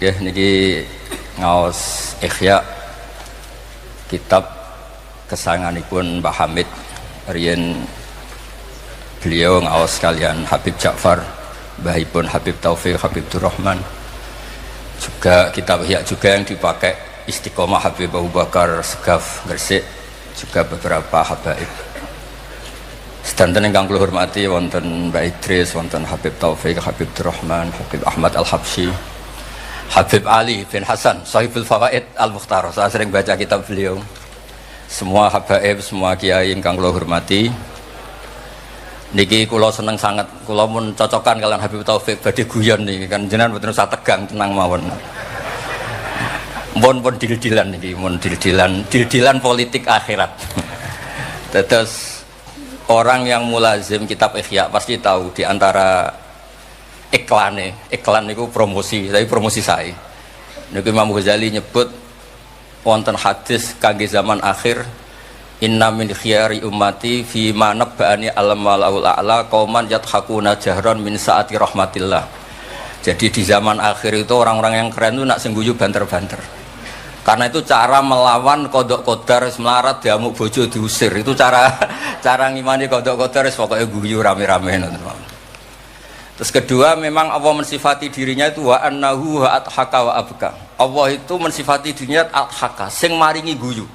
Ya, niki ngaos Ihya kitab kesayanganipun Mbah Hamid riyen beliau ngaos kalian Habib Ja'far, mbahipun Habib Taufik, Habib Durrahman. Juga kitab Ihya juga yang dipakai Istiqomah Habib Abu Bakar Segaf Gresik, juga beberapa habaib. Sedanten ingkang kula hormati wonten Mbah Idris, wonten Habib Taufik, Habib Durrahman, Habib Ahmad Al-Habsyi, Habib Ali bin Hasan, Sahibul Fawaid Al-Mukhtar. Saya sering baca kitab beliau. Semua habaib, semua kiai ingkang kula hormati. Niki kula seneng sangat, kula mun cocokan kalian Habib Taufik badhe guyon niki kan jenengan mboten usah tegang, tenang mawon. Mun dil-dilan niki, mun dil-dilan politik akhirat. Terus orang yang mulazim kitab Ihya pasti tahu di antara iklan niku promosi, tapi promosi saya. Niku Imam Ghazali nyebut wonten hadis kangge zaman akhir, inna min khiyari ummati fi ma nabba'ani al-malaul a'la qauman yadhakuna jahran min saati rahmatillah. Jadi di zaman akhir itu orang-orang yang keren itu nak sengguyu banter-banter. Karena itu cara melawan kodok kodar melarat diamuk bojo diusir. Itu cara ngimani kodok kodar pokoknya guyu rame-rame. Terus kedua, memang Allah mensifati dirinya itu wa annahu wa adhaka wa abka. Allah itu mensifati dirinya adhaka, sing maringi guyu.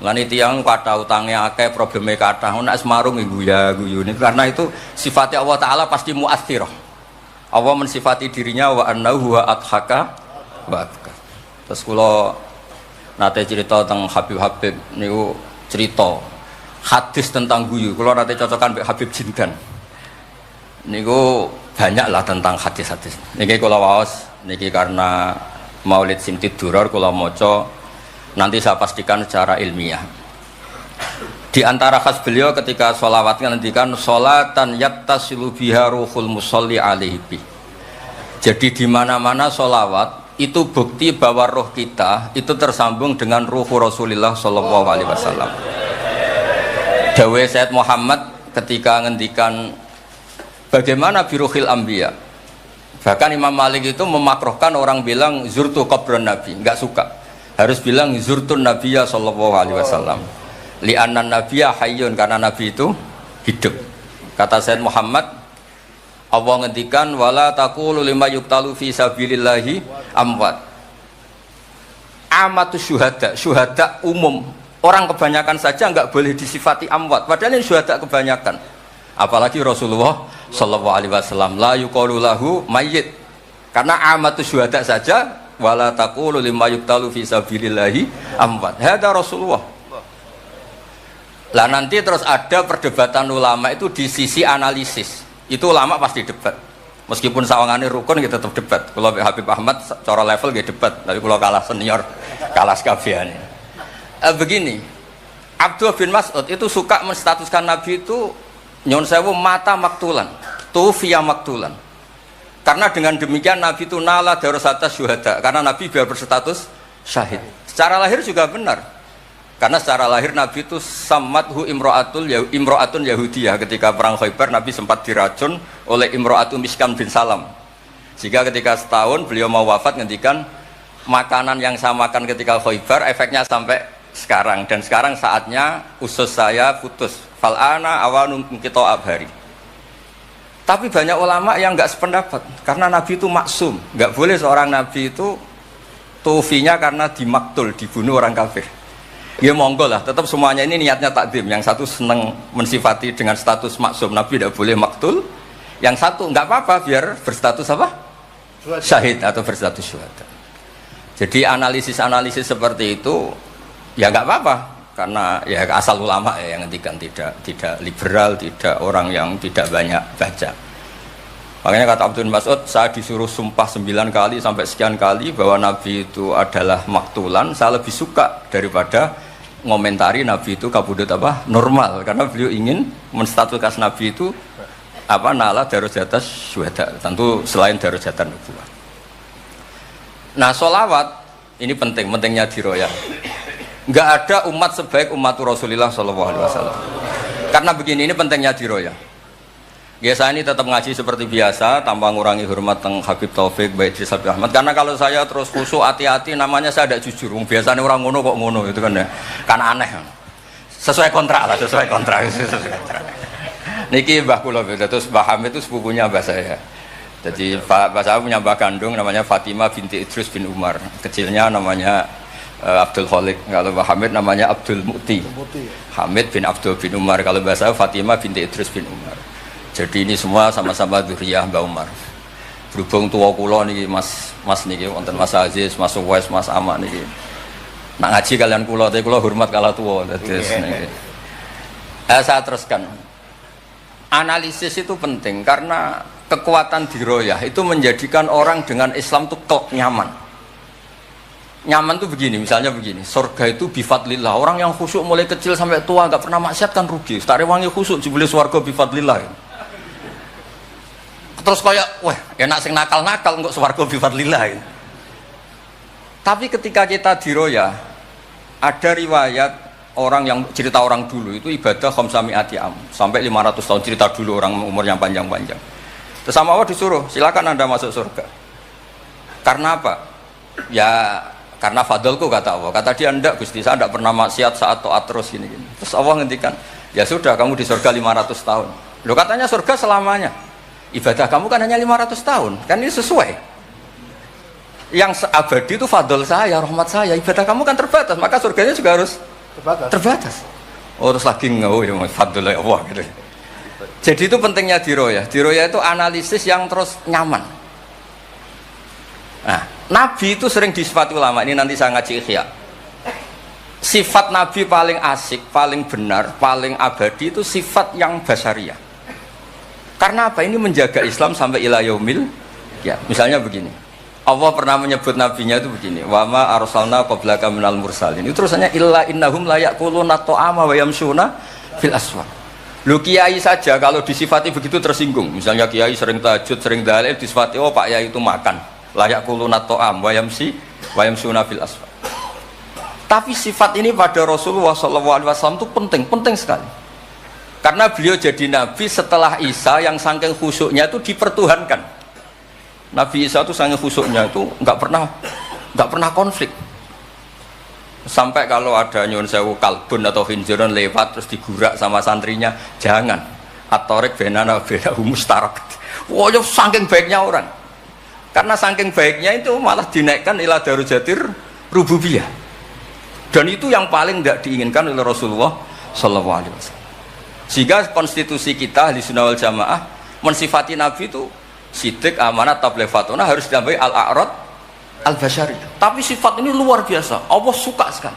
Lan tiyang kata utangnya akeh, probleme kathah, nek semarung guyu ini karena itu sifatnya Allah taala pasti muathirah. Allah mensifati dirinya wa annahu wa adhaka wa abka. Terus kula nate cerita tentang Habib niku cerita hadis tentang guyu. Kula nate cocokan mbek Habib Jindan. Niku banyak lah tentang hadis-hadis. Niki kula waos niki karena Maulid Simtid Duror kula maca, nanti saya pastikan secara ilmiah. Di antara khas beliau ketika sholawat ngendikan sholatan yattasilu biha ruhul musolli alaihi. Jadi di mana-mana sholawat itu bukti bahwa roh kita itu tersambung dengan ruh Rasulullah sallallahu alaihi wasallam. Dawuh Sayyid Muhammad ketika ngendikan bagaimana biruhil anbiya. Bahkan Imam Malik itu memakruhkan orang bilang zurtu qabran nabi, enggak suka. Harus bilang zurtun nabiyya sallallahu alaihi wasallam. Li'anna nabiyya hayyun, karena nabi itu hidup. Kata Sayyid Muhammad, Allah ngendikan wala taqulu lima yuqtalu fi sabilillahi amwat. Amatu syuhada umum. Orang kebanyakan saja enggak boleh disifati amwat, padahal ini syuhada kebanyakan. Apalagi Rasulullah sallallahu alaihi wasallam la yuqalu lahu mayyit. Karena amatu syuhada saja wala taqulu lima yuqtalu fi sabilillahi amwat. Hada Rasulullah. Lah nanti terus ada perdebatan ulama itu di sisi analisis. Itu ulama pasti debat. Meskipun sawangane rukun kita tetap debat. Kalau Habib Ahmad cara level dia debat, tapi kalau kalah senior, kalah sekabehane. Begini, Abdullah bin Mas'ud itu suka menstatuskan Nabi itu nyon sewu mata maktulan, tufiya maktulan. Karena dengan demikian Nabi itu nala darasata syuhada, karena Nabi biar berstatus syahid. Secara lahir juga benar. Karena secara lahir Nabi itu samathu imro'atun Yahudiyah. Ketika perang Khaybar Nabi sempat diracun oleh imro'atun Miskan bin Salam. Sehingga ketika setahun beliau mau wafat ngendikan makanan yang saya makan ketika Khaybar efeknya sampai sekarang. Dan sekarang saatnya usus saya putus. Fal'ana awanum kita abhari. Tapi banyak ulama yang enggak sependapat. Karena Nabi itu maksum. Enggak boleh seorang Nabi itu tufinya karena dimaktul, dibunuh orang kafir. Ya monggo lah, tetap semuanya ini niatnya takdim. Yang satu senang mensifati dengan status maksum, Nabi tidak boleh maktul. Yang satu enggak apa-apa biar berstatus apa? Syahid atau berstatus syuhada. Jadi analisis seperti itu ya enggak apa-apa, karena ya asal ulama ya yang ngendikan, tidak liberal, tidak orang yang tidak banyak baca. Makanya kata Abdul Mas'ud, saya disuruh sumpah 9 kali sampai sekian kali bahwa Nabi itu adalah maktulan, saya lebih suka daripada ngomentari Nabi itu kabudut apa? Normal, karena beliau ingin menstatuskan Nabi itu apa? Nala darujatas syuhada, tentu selain darujatan nubuwah. Nah, sholawat ini pentingnya diroyah. Enggak ada umat sebaik umat Rasulullah sallallahu alaihi wasallam. Karena begini, ini pentingnya diroyah. Biasa ini tetap ngaji seperti biasa tanpa ngurangi hormat teng Habib Taufik, Baik Idris Habib Ahmad. Karena kalau saya terus khusyuk hati-hati namanya saya tidak jujur. Biasanya orang ngono kok ngono itu kan ya. Kan aneh. Sesuai kontrak lah, sesuai kontrak. Niki Mbah kula terus Mbah Hamid itu sepupunya Mbah saya. Jadi Mbah saya punya Mbah kandung namanya Fatimah binti Idris bin Umar. Kecilnya namanya Abdul Khalik. Kalau Mbah Hamid namanya Abdul Mu'ti. Hamid bin Abdul bin Umar. Kalau Mbah saya Fatimah binti Idris bin Umar. Jadi ini semua sama-sama dzurriyyah Mbah Umar. Berhubung tua kula niki Mas niki wonten Mas Aziz, Mas Uwais, Mas Amak niki. Nak ngaji kalian kula, tapi kula hormat kala tua. Terus niki. Saya teruskan. Analisis itu penting karena kekuatan diroyah itu menjadikan orang dengan Islam itu nyaman. Nyaman tuh begini, misalnya begini, surga itu bifadlillah. Orang yang khusyuk mulai kecil sampai tua nggak pernah maksiat kan rugi. Tak rewangi khusyuk jebule swarga bifadlillah. Terus kayak, wah enak sing nakal-nakal nggak swarga bifadlillah. Tapi ketika kita diroyah, ada riwayat orang yang cerita orang dulu itu ibadah khamsami'ati am sampai 500 tahun, cerita dulu orang umur yang panjang-panjang. Terus sama Allah disuruh, silakan Anda masuk surga. Karena apa? Ya karena fadlku kata Allah. Kata dia enggak Gusti, saya enggak pernah maksiat saat taat terus gini. Terus Allah ngendikan, ya sudah kamu di surga 500 tahun. Loh katanya surga selamanya. Ibadah kamu kan hanya 500 tahun, kan ini sesuai. Yang abadi itu fadl saya, rahmat saya. Ibadah kamu kan terbatas, maka surganya juga harus terbatas. Oh terus lagi ya fadl Allah gitu. Jadi itu pentingnya diroyah. Diroyah itu analisis yang terus nyaman. Nah, Nabi itu sering disifati ulama. Ini nanti saya ngaji Ihya. Sifat Nabi paling asik, paling benar, paling abadi itu sifat yang basyariah. Karena apa? Ini menjaga Islam sampai ila yaumil ya. Misalnya begini. Allah pernah menyebut nabinya itu begini. Wa ma arsalna qablaka minal mursalin. Itu terusannya illa innahum la yaquluna ta'ama wa yamshuna fil aswaq. Lu kiai saja kalau disifati begitu tersinggung. Misalnya kiai sering tahajud, sering dalil disifati oh Pak Yai itu makan. La yaquluna ta'am wa yamshuna fil aswaq. Tapi sifat ini pada Rasulullah SAW itu penting sekali. Karena beliau jadi nabi setelah Isa yang saking khusyuknya itu dipertuhankan. Nabi Isa itu saking khusyuknya itu nggak pernah konflik. Sampai kalau ada nyuwun sewu kalbun atau khinzirun lewat terus digurak sama santrinya, jangan. At-tariq bainana bainahum mustarak. Wah, saking baiknya orang. Karena saking baiknya itu malah dinaikkan ila darujatir rububiyah. Dan itu yang paling tidak diinginkan oleh Rasulullah sallallahu alaihi wasallam. Sehingga konstitusi kita Ahli Sunnah wal Jamaah mensifati Nabi itu sidik, amanat, tabligh, fatona harus ditambahi al-a'rad al-basyari. Tapi sifat ini luar biasa. Allah suka sekali.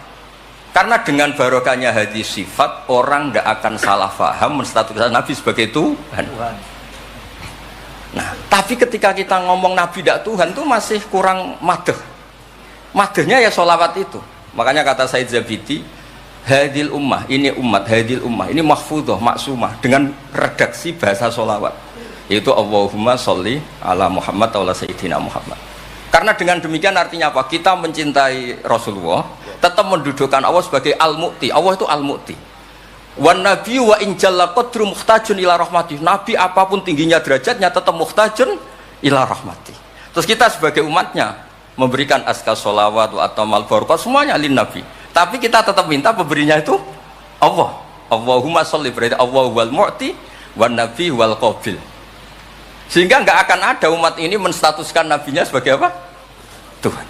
Karena dengan barokahnya hadis sifat orang tidak akan salah faham menstatuskan Nabi sebagai Tuhan. Nah, tapi ketika kita ngomong Nabi tidak Tuhan itu masih kurang madh. Madhnya ya sholawat itu. Makanya kata Said Zabidi, hadil ummah, ini umat, hadil ummah, ini mahfudhah, maksumah dengan redaksi bahasa sholawat, yaitu Allahumma sholli ala Muhammad wa ala Sayyidina Muhammad. Karena dengan demikian artinya apa? Kita mencintai Rasulullah, tetap mendudukkan Allah sebagai al-mu'ti. Allah itu al-mu'ti. Wan nabi wa in jalla qadru muhtajun ila rahmati. Nabi apapun tingginya derajatnya tetap muhtajun ila rahmati. Terus kita sebagai umatnya memberikan azkar sholawat wa atamal barakah semuanya lin nabi. Tapi kita tetap minta pemberinya itu Allah. Allahumma sholli, berarti Allah wal mu'ti wan nabi wal qabil. Sehingga nggak akan ada umat ini menstatuskan nabinya sebagai apa? Tuhan.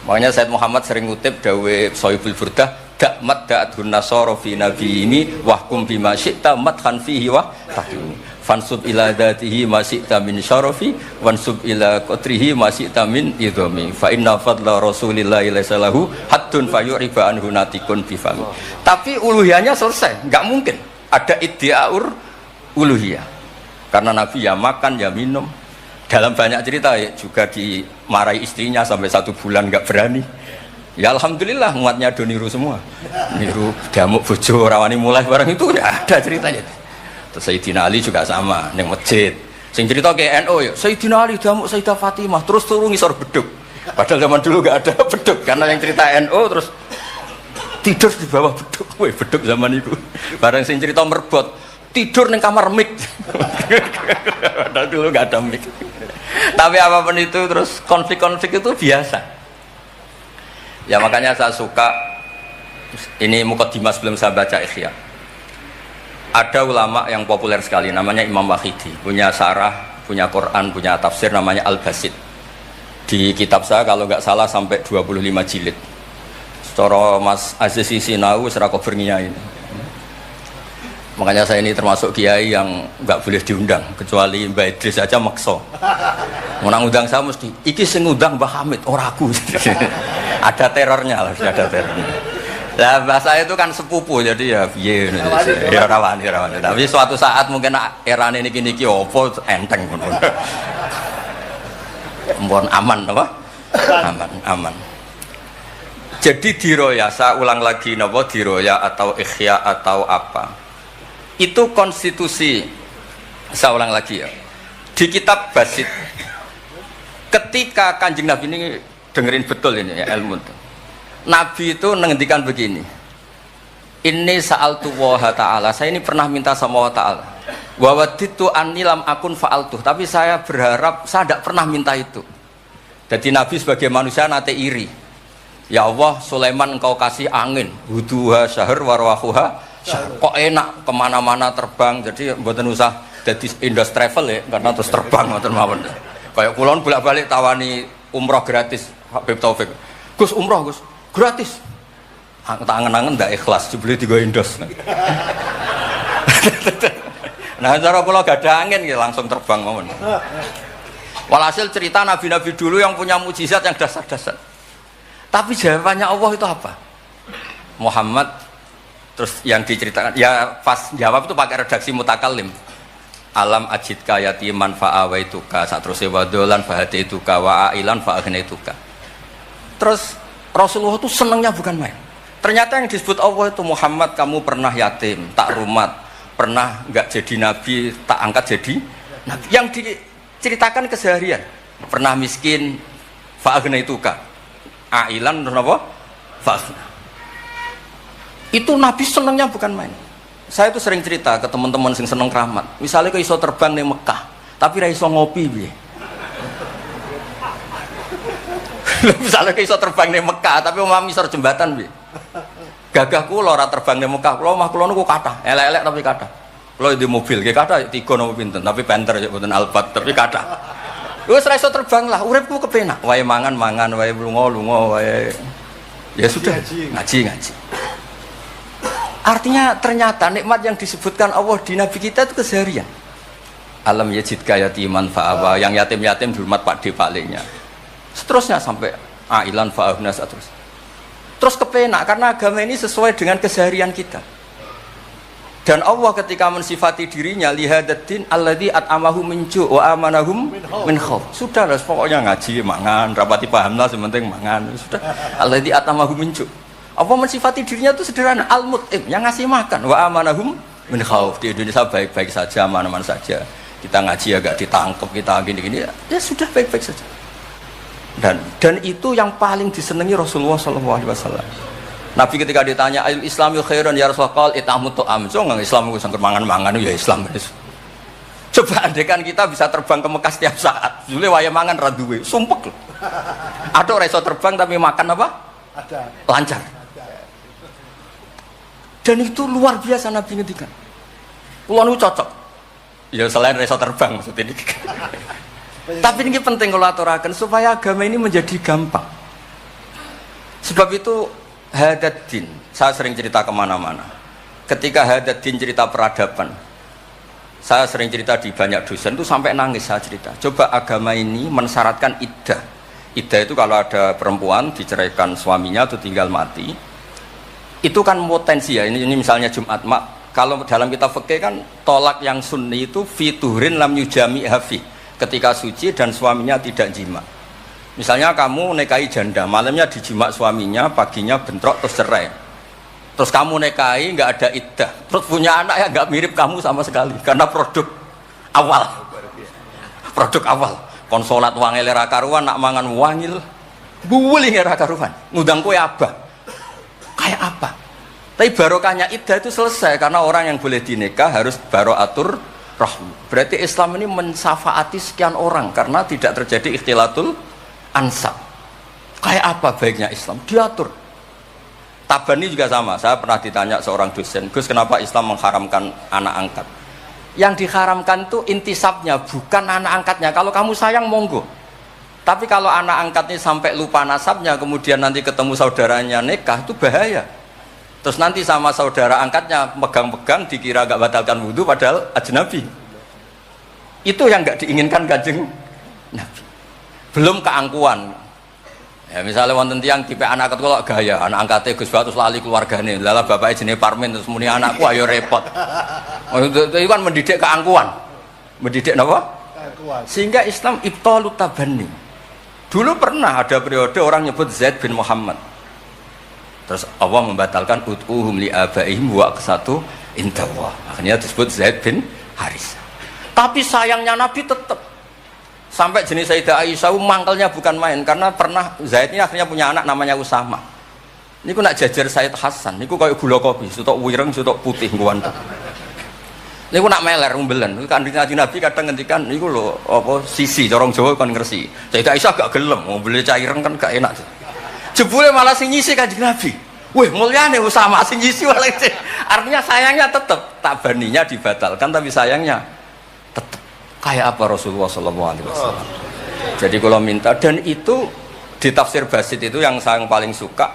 Makanya Said Muhammad sering ngutip dawe Sohibul Burdah, dakmat da'adhun nasara fi nabi ini wahkum bima syi'ta madhan fihi wa tahkimi. Fansub ila dzatihi ma syi'ta min syarafi wansub ila qatrihi ma syi'ta min idhami. Fa inna fadla Rasulillahi laisa lahu haddun fayuriba anhu natikun bi fami. Tapi uluhiyahnya selesai, enggak mungkin ada iddiaur uluhiyah. Karena Nabi ya makan ya minum. Dalam banyak cerita ya, juga dimarahi istrinya sampai 1 bulan nggak berani. Ya alhamdulillah umatnya do niru semua. Niru damuk bojo rawani mulai barang itu ya ada ceritanya. Terus Sayyidina Ali juga sama neng masjid. Sing cerita ke NU ya Sayyidina Ali damuk Sayyidah Fatimah terus turun ngisor beduk. Padahal zaman dulu nggak ada beduk karena yang cerita NU terus tidur di bawah beduk. Woi beduk zaman itu. Barang sing cerita merbot tidur ning kamar mic. Padahal dulu nggak ada mic. Tapi apapun itu terus konflik-konflik itu biasa. Ya makanya saya suka ini mukadimah sebelum saya baca Ihya. Ada ulama yang populer sekali namanya Imam Wahidi, punya sarah, punya Quran, punya tafsir namanya Al-Basit. Di kitab saya kalau nggak salah sampai 25 jilid. Secara Mas Aziz Sinau serah kober ngiyai. Makanya saya ini termasuk kiai yang nggak boleh diundang kecuali Mbak Idris aja makso. Mau undang saya mesti iki sing ngundang Mbah Hamid ora aku. Ada terornya lah, ada terornya. Lah bahasa itu kan sepupu jadi ya piye ya rawani. Tapi suatu saat mungkin erane niki opo enteng ngono. Mohon aman apa? Aman. Jadi diroya, saya ulang lagi napa diroya atau ikhya atau apa? Itu konstitusi, saya ulang lagi ya, di kitab Basit ketika Kanjeng Nabi ini dengerin betul ini ya ilmu itu. Nabi itu menghentikan begini, ini sa'altu waha ta'ala, saya ini pernah minta sama Allah ta'ala wa waditu anni lam akun fa'altuh, tapi saya berharap saya tidak pernah minta itu. Jadi Nabi sebagai manusia nate iri, ya Allah Sulaiman engkau kasih angin huduha syahr warwahuha, kok enak kemana-mana terbang, jadi mboten usah jadi Indos Travel ya, karena terus terbang mboten mawon. Kayak kulon bolak-balik tawani umroh gratis Habib Taufik. Gus umroh Gus, gratis. Tak angen-angen ndak ikhlas dibeli 3 Indos. Nah, cara kula gak ada angin ya langsung terbang mawon. Walhasil cerita nabi-nabi dulu yang punya mukjizat yang dasar-dasar. Tapi jawabannya Allah itu apa? Muhammad. Terus yang diceritakan ya pas jawab itu pakai redaksi mutakallim. Alam ajidka yatiman fa'awaituka, saat terus wadolan fahadaituka wa ailan fa'agnaituka. Terus Rasulullah itu senangnya bukan main. Ternyata yang disebut Allah itu Muhammad kamu pernah yatim, tak rumat, pernah enggak jadi nabi, tak angkat jadi nabi. Yang diceritakan keseharian, pernah miskin fa'agnaituka. Ailan terus apa? Fa'agna. Itu Nabi senangnya bukan main. Saya itu sering cerita ke teman-teman yang seneng keramat. Misalnya ke iso terbang di Mekah, tapi ra iso ngopi piye. Misalnya ke iso terbang di Mekah, tapi omah misor jembatan piye. Gagah kula ora terbang di Mekah, kula omah kula niku kathah, elek-elek tapi kathah. Kula di mobil, nggih kathah 3 napa pinten, tapi penter ya mboten Alphard, tapi kathah. Wis ra iso terbang lah, uripku kepenak. Wae mangan, wae lunga, wae ya sudah ngaji. Artinya ternyata nikmat yang disebutkan Allah di Nabi kita itu keseharian. Alam yajidka yatiman fa'awa, yang yatim-yatim dihormat Pak D palingnya. Seterusnya sampai ailan fa'ahna terus kepenak karena agama ini sesuai dengan keseharian kita. Dan Allah ketika mensifati dirinya lihadatin alladzi at'amahu min ju' wa amanahum min khauf. Sudah lah pokoknya ngaji mangan, rapati paham lah sementing mangan. Sudah alladzi at'amahu min ju'. Apa mensifati dirinya itu sederhana, al-mut'im, yang ngasih makan, wa amanahum min khauf. Di Indonesia baik-baik saja, aman-aman saja. Kita ngaji agak ditangkap, kita gini-gini, ya sudah baik-baik saja. Dan itu yang paling disenangi Rasulullah SAW. Nabi ketika ditanya al-Islami khairan ya Rasulullah, itamut to'am. So nggak Islam itu sangker mangan-mangan ya Islam. Coba andekan kita bisa terbang ke Mekah setiap saat, dulu waya mangan raduwe, sumpek loh. Ada orang iso terbang tapi makan apa? Ada. Lancar. Dan itu luar biasa Nabi ngendikan. Kulo niku cocok. Ya selain reso terbang maksudnya ini. Tapi ini penting kalau aturaken supaya agama ini menjadi gampang. Sebab itu Hadaddin, saya sering cerita kemana-mana. Ketika Hadaddin cerita peradaban, saya sering cerita di banyak dosen itu sampai nangis saya cerita. Coba agama ini mensyaratkan iddah. Iddah itu kalau ada perempuan diceraikan suaminya atau tinggal mati. Itu kan potensi ya, ini misalnya Jumat mak. Kalau dalam kitab fikih kan tolak yang sunni itu fiturin lam yujami hafi, ketika suci dan suaminya tidak jima. Misalnya kamu nikahi janda, malamnya dijima suaminya, paginya bentrok terus cerai. Terus kamu nikahi nggak ada iddah, terus punya anak ya nggak mirip kamu sama sekali, karena produk awal. Produk awal. Konsolat wangil era karuan, nak mangan wangil, buwil era karuan, ngundang kue abah. Kayak apa? Tapi barokahnya iddah itu selesai karena orang yang boleh dinikah harus baroatur rahmi. Berarti Islam ini mensafaati sekian orang karena tidak terjadi ikhtilatul ansab. Kayak apa baiknya Islam? Diatur. Tabani juga sama. Saya pernah ditanya seorang dosen, Gus, kenapa Islam mengharamkan anak angkat? Yang diharamkan itu intisabnya, bukan anak angkatnya. Kalau kamu sayang, monggo. Tapi kalau anak angkatnya sampai lupa nasabnya, kemudian nanti ketemu saudaranya nikah, itu bahaya. Terus nanti sama saudara angkatnya pegang-pegang, dikira gak batalkan wudhu, padahal ajnabi. Itu yang gak diinginkan Kanjeng Nabi. Belum keangkuhan. Ya, misalnya wonten tiyang tipe anak angkat kok gaya, anak angkatnya Gus Batus lali keluargane, lala bapaknya jenenge Parmin terus muni anakku ayo repot. Itu kan mendidik keangkuhan. Mendidik apa? Keangkuhan. Sehingga Islam ibtalut tabanni. Dulu pernah ada periode orang nyebut Zaid bin Muhammad. Terus Allah membatalkan ud'uhum li abaihim wa aqsatu indallah. Akhirnya disebut Zaid bin Haris. Tapi sayangnya Nabi tetap sampai jenis Sayyidah Aisyah mangkelnya bukan main karena pernah Zaid ini akhirnya punya anak namanya Usama. Niku nak jajar Sayyid Hasan, niku kayak gula kopi, sutok wireng, sutok putih ngguwanten. Niku nak meler umbelen. Kanjeng Nabi kadang ngendikan niku lho apa sisi corong Jawa kon ngersi. Sayyidah Aisyah gak gelem, umbele cah ireng kan gak enak. Jebule malah sing nyisi Kanjeng Nabi. Wih, mulyane Usama sing nyisi malah. Artinya sayangnya tetap tabaninya dibatalkan tapi sayangnya tetap. Kayak apa Rasulullah SAW. Jadi kalau minta, dan itu di tafsir Basit itu yang saya paling suka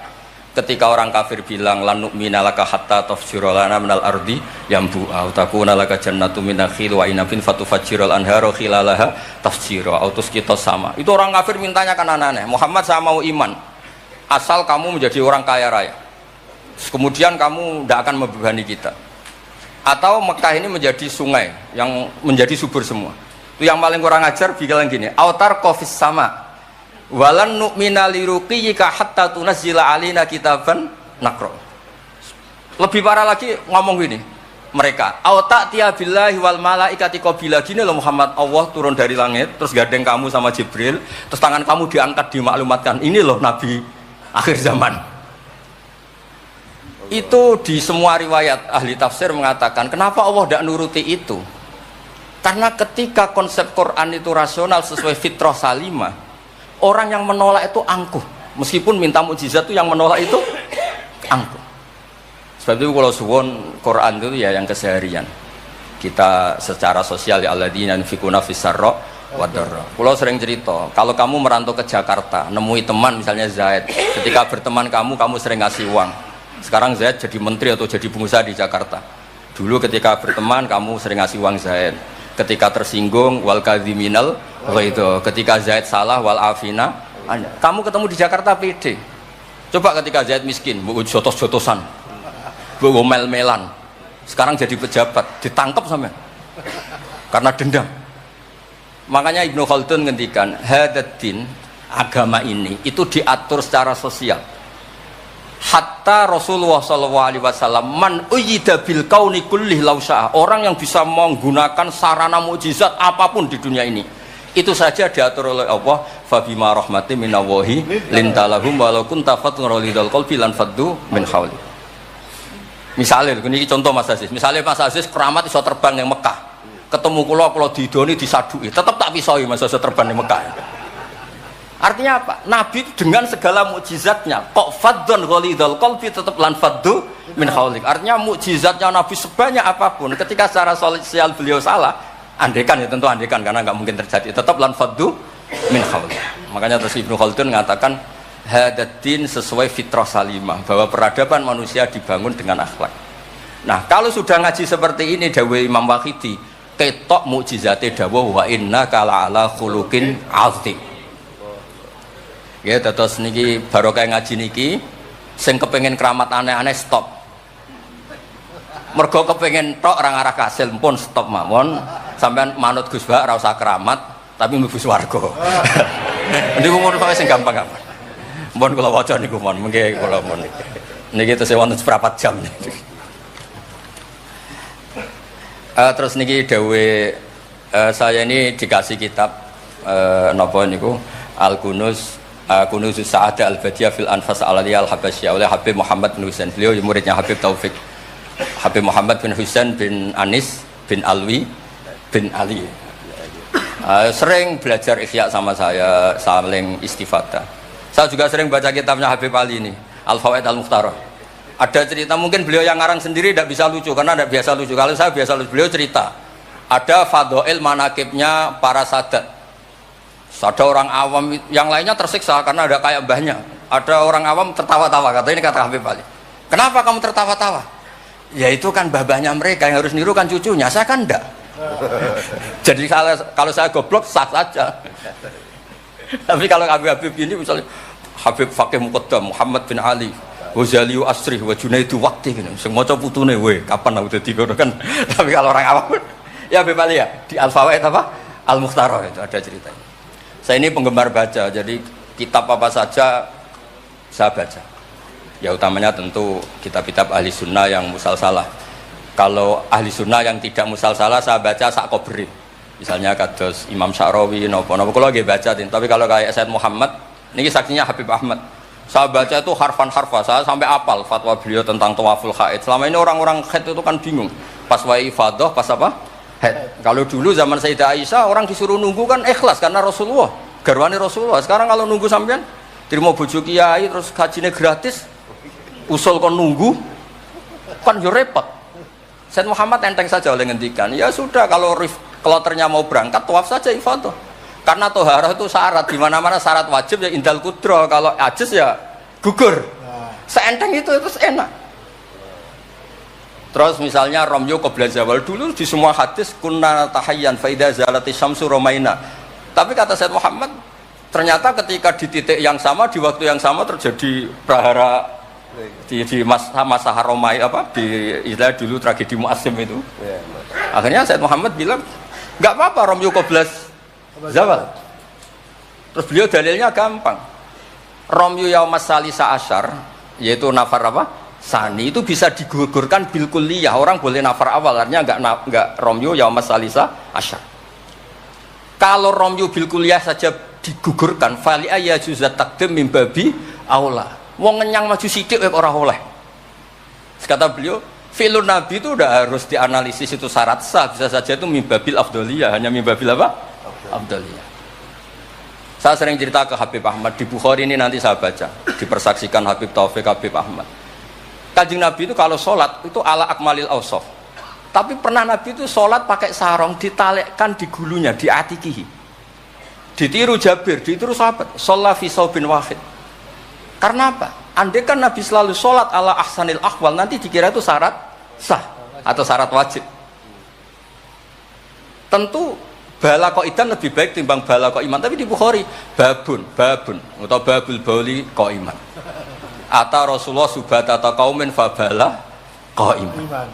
ketika orang kafir bilang lan nu'mina laka hatta tafjura lana minal ardi yambu'a takuna laka jannatu min nakhil wa inabin fatufajjiral anharu khilalaha tafjira autus kita sama. Itu orang kafir mintanya kan aneh-aneh. Muhammad saya mau iman asal kamu menjadi orang kaya raya. Kemudian kamu tidak akan membebani kita. Atau Mekah ini menjadi sungai yang menjadi subur semua. Itu yang paling kurang ajar bilang gini, autar qafis sama walan nu'mina liruqiyika hatta tunazzila alina kitaban naqra. Lebih parah lagi ngomong gini mereka, auta tiya billahi wal malaikati qabila. Gini loh Muhammad, Allah turun dari langit terus gandeng kamu sama Jibril, terus tangan kamu diangkat dimaklumatkan, ini loh Nabi akhir zaman. Itu di semua riwayat ahli tafsir mengatakan kenapa Allah tidak nuruti itu, karena ketika konsep Quran itu rasional sesuai fitrah salimah, orang yang menolak itu angkuh, meskipun minta mukjizat itu yang menolak itu angkuh. Sebab itu kalau suwon Quran itu ya yang keseharian kita secara sosial, ya alladzina yunfikuna fis-sarra wadharra. Kalau sering cerita kalau kamu merantau ke Jakarta nemui teman misalnya Zaid, ketika berteman kamu sering ngasih uang. Sekarang Zaid jadi menteri atau jadi pengusaha di Jakarta. Dulu ketika berteman kamu sering ngasih uang Zaid. Ketika tersinggung wal kadhiminal itu. Ketika Zaid salah wal afina. Kamu ketemu di Jakarta pede. Coba ketika Zaid miskin, bu jotos-jotosan, bu mel-melan. Sekarang jadi pejabat, ditangkap sama. Karena dendam. Makanya Ibnu Khaldun ngendikan, hadatin agama ini itu diatur secara sosial. Hatta Rasulullah SAW man uyyida bil kauni kullih lausah, orang yang bisa menggunakan sarana mukjizat apapun di dunia ini itu saja diatur oleh Allah. Fabima rahmati minallahi lintalahum walau kunta fatun ghalidhal qalbi lan faddu min hawli. Misalnya ini contoh Mas Aziz, misalnya Mas Aziz keramat iso terbang yang Mekah, ketemu kula didoni disadui tetap tak pisoi Mas Aziz terbang yang Mekah. Artinya apa? Nabi dengan segala mukjizatnya kok faddun ghalidhal qalbi tetap lan faddu min haulik. Artinya mukjizatnya Nabi sebanyak apapun ketika secara sosial beliau salah, andekan ya tentu andekan karena nggak mungkin terjadi, tetap lan faddu min haulik. Makanya terus Ibnu Khaldun mengatakan hadatin sesuai fitrah salimah, bahwa peradaban manusia dibangun dengan akhlak. Nah, kalau sudah ngaji seperti ini dawuh Imam Waqidi, ketok mukjizate dawuh wa innaka la'ala khuluqin 'azim. Ya, terus niki barokah ngaji niki sing kepengin keramat aneh-aneh stop. Mergo kepengin tok orang arah kasil pun stop mawon. Sampean manut Gus Ba ora usah keramat tapi mlebu swarga. Niku ngono kok sing gampang-gampang. Mun kula waca niku mon, mengke kula mon niki tesih wonten seprapat jam. Terus niki dawuh saya ini dikasih kitab napa niku Al-Kunuz Kunuzus Sa'adah Al-Badiyah fil Anfas Al-Aliyah Al-Habasyah oleh Habib Muhammad bin Husain. Beliau muridnya Habib Taufik. Habib Muhammad bin Husain bin Anis bin Alwi bin Ali. Sering belajar Ihya sama saya, saling istifadah. Saya juga sering baca kitabnya Habib Ali ini, Al-Fawaid Al-Mukhtarah. Ada cerita, mungkin beliau yang ngarang sendiri tidak bisa lucu karena tidak biasa lucu. Kalau saya biasa lucu, beliau cerita ada fadhail manakibnya para sadat. Ada orang awam yang lainnya tersiksa karena ada kayak mbahnya. Ada orang awam tertawa-tawa, kata ini kata Habib Ali. Kenapa kamu tertawa-tawa? Ya itu kan mbah-mbahnya mereka yang harus niru kan cucunya, saya kan enggak. Jadi kalau saya goblok sah saja. Tapi kalau Habib ini misalnya Habib Fakih Muqaddam, Muhammad bin Ali, Ghazali Asri, wa Junaidu Waqti gini. Sing maca putune we, kapan aku dadi ngono kan. Tapi kalau orang awam ya Habib Ali ya, di Al-Fawaid apa? Al-Mukhtarah itu ada ceritanya. Saya ini penggemar baca, jadi kitab apa saja saya baca. Ya utamanya tentu kitab-kitab ahli sunnah yang musalsalah. Kalau ahli sunnah yang tidak musalsalah saya baca sak kobri. Misalnya kados Imam Sya'rawi, nopo-nopo kalau lagi baca. Tapi kalau kayak Said Muhammad, ini saksinya Habib Ahmad. Saya baca itu harfan-harfa, saya sampai apal fatwa beliau tentang tawaful haid. Selama ini orang-orang haid itu kan bingung. Pas wa'i ifadah, pas apa? Head. Kalau dulu zaman Sayyidah Aisyah orang disuruh nunggu kan ikhlas karena Rasulullah, garwane Rasulullah. Sekarang kalau nunggu sampean terima bojo kiai terus gajinya gratis, usul kon nunggu kan yo repot. Said Muhammad enteng saja oleh ngendikan, ya sudah kalau kloternya mau berangkat tawaf saja ifadah. Karena toharah itu syarat, di mana-mana syarat wajib ya indal kudro, kalau ajis ya gugur. Seenteng itu enak. Terus misalnya Romyo qabla zawal, dulu di semua hadis kunna tahayyan fa idza zalati syamsu romaina. Tapi kata Said Muhammad, ternyata ketika di titik yang sama di waktu yang sama terjadi prahara di masa Haromai apa di istilah dulu tragedi Mu'assim itu. Akhirnya Said Muhammad bilang, enggak apa-apa Romyo qabla zawal. Terus beliau dalilnya gampang. Romyo yaumas salisa asyar, yaitu nafar apa? Sani itu bisa digugurkan bil kulliyah, orang boleh nafar awal, artinya enggak Romyo yaumas salisa asyar. Kalau Romyo bil kulliyah saja digugurkan, fali ayya juzat taqdim min babi aula. Wong ngenyang maju sithik ora oleh. Kata beliau, fi'lun nabi itu udah harus dianalisis itu syarat sah, bisa saja itu min babil afdhaliyah, hanya min babil apa? Afdhaliyah. Saya sering cerita ke Habib Ahmad di Bukhari ini, nanti saya baca dipersaksikan Habib Taufik Habib Ahmad. Kanjeng Nabi itu kalau sholat itu ala akmalil awsaf. Tapi pernah Nabi itu sholat pakai sarong ditalekkan di gulunya, di atikihi. Ditiru Jabir, ditiru sahabat. Sholat fi saubin wahid. Karena apa? Andai kan Nabi selalu sholat ala ahsanil akhwal, nanti dikira itu syarat sah atau syarat wajib. Tentu bala qaidan lebih baik timbang bala qaiman. Tapi di Bukhari babun atau babul bauli qaiman. Ata Rasulullah subhat atau kaumin fabala qaiman.